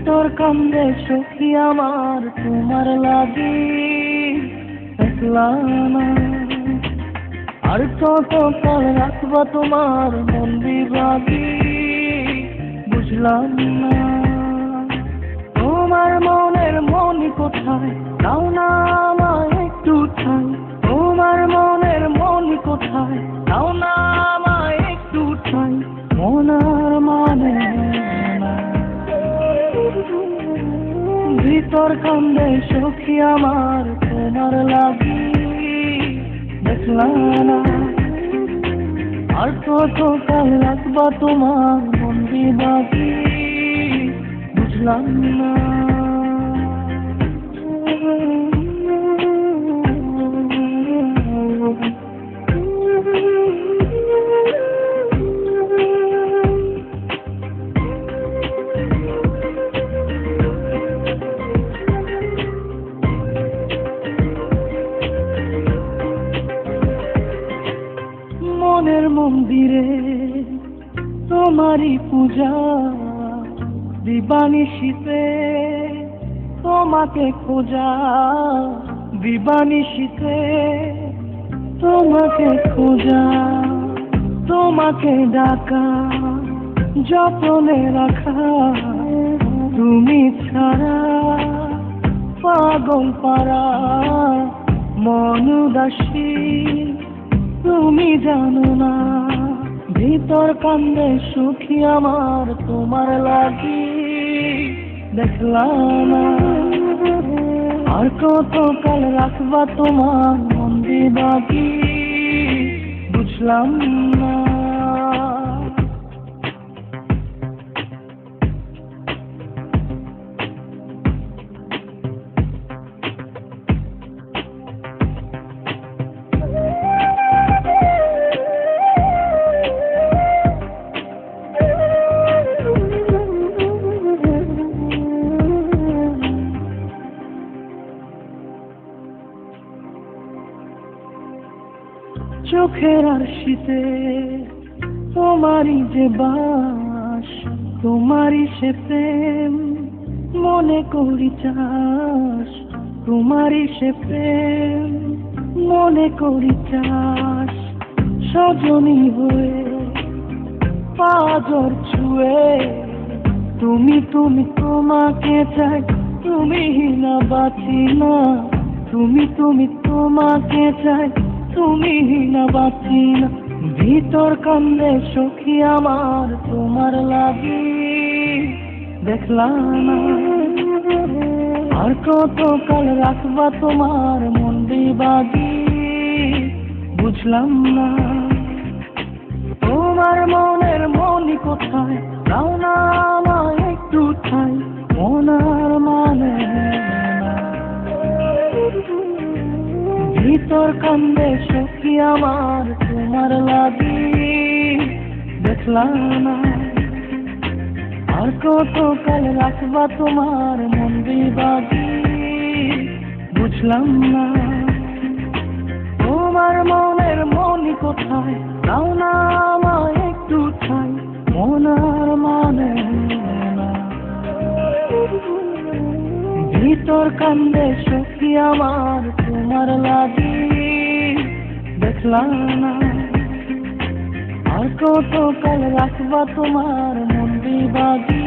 ভিতর কান্দে সখী আমার তোমার লাগি একলা না। আর কতকাল রাখবা তোমার মন বিভাগী বুঝলাম না। তোমার মনের মনি কোথায় দাও না আমায় একটু ঠাই। তোমার মনের মনি কোথায় দাও না আমায় একটু ঠাই। মনার মানে না। ভিতর কান্দে সখী আমার তোমার লাগি দেখলাম না। আর কতকাল রাখবা তোমার মন বিভাগী বুঝলাম না। মনের মন্দিরে তোমারই পূজা দিবানিশীতে তোমাকে খোঁজা। দিবানিশীতে তোমাকে খোঁজা। তোমাকে ডাকা যতনে রাখা। তুমি ছাড়া পাগল পারা মন উদাসী তুমি জানো না। ভিতর কান্দে সুখী আমার তোমার লাগি দেখলাম না। আর কতকাল রাখবা তোমার মন বিভাগী বুঝলাম না। চোখের আরশিতে তোমারই যে বাস। তোমারই সে প্রেম মনে করি চাস। তোমারই সে প্রেম মনে করি চাস। সজনী হয়ে পাজর ছুঁয়ে তুমি তুমি তোমাকে চাই। তুমি না বাঁচি না। তুমি তুমি তোমাকে চাই। তুমি না বাঁচি না। ভিতর কান্দে সখী আমার তোমার লাগি দেখলাম না। আর কতকাল রাখবা তোমার মন বিভাগী বুঝলাম না। তোমার মনের মনি কোথায় দাও না আমায় একটু ঠাই। মনার মানে না। ভিতর কান্দে সখী আমার তোমার লাগি দেখলাম না। আর কতকাল রাখবা তোমার মন বিভাগী বুঝলাম না। তোমার মনের মনি কোথায় দাও না আমায় একটু ঠাই। মনার মানে না। ভিতর কান্দে সখী আমার তোমার লাগি দেখলাম না। আর কতকাল রাখবা তোমার মন বিভাগী